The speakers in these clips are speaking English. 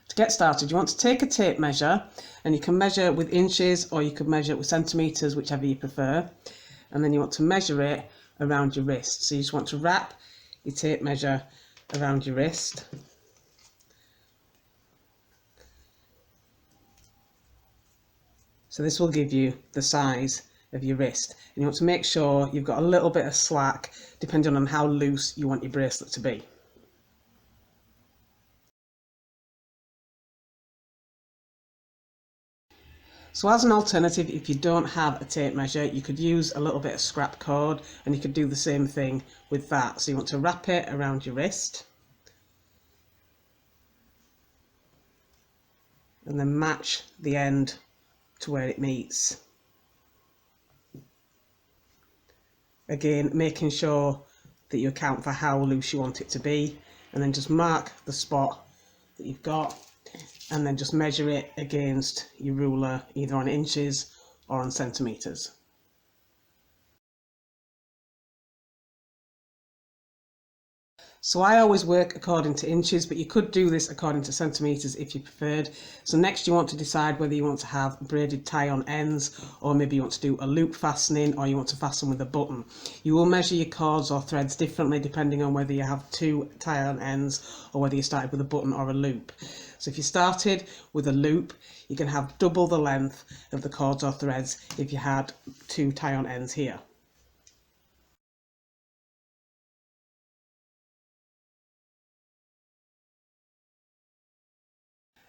To get started, you want to take a tape measure, and you can measure with inches or you could measure with centimetres, whichever you prefer, and then you want to measure it around your wrist. So you just want to wrap your tape measure around your wrist. So this will give you the size of your wrist, and you want to make sure you've got a little bit of slack depending on how loose you want your bracelet to be. So as an alternative, if you don't have a tape measure, you could use a little bit of scrap cord, and you could do the same thing with that. So you want to wrap it around your wrist and then match the end to where it meets. Again, making sure that you account for how loose you want it to be, and then just mark the spot that you've got, and then just measure it against your ruler, either on inches or on centimetres. So I always work according to inches, but you could do this according to centimetres if you preferred. So next you want to decide whether you want to have braided tie on ends, or maybe you want to do a loop fastening, or you want to fasten with a button. You will measure your cords or threads differently depending on whether you have two tie on ends or whether you started with a button or a loop. So if you started with a loop, you can have double the length of the cords or threads if you had two tie on ends here.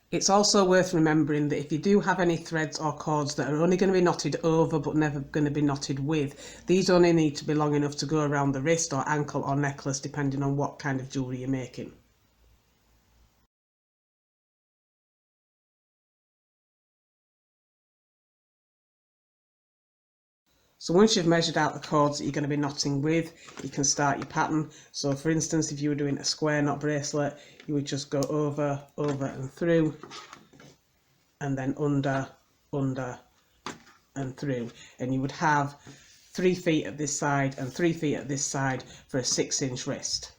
It's also worth remembering that if you do have any threads or cords that are only going to be knotted over but never going to be knotted with, these only need to be long enough to go around the wrist or ankle or necklace depending on what kind of jewellery you're making. So once you've measured out the cords that you're going to be knotting with, you can start your pattern. So for instance, if you were doing a square knot bracelet, you would just go over, over and through, and then under, under and through. And you would have 3 feet at this side and 3 feet at this side for a 6-inch wrist.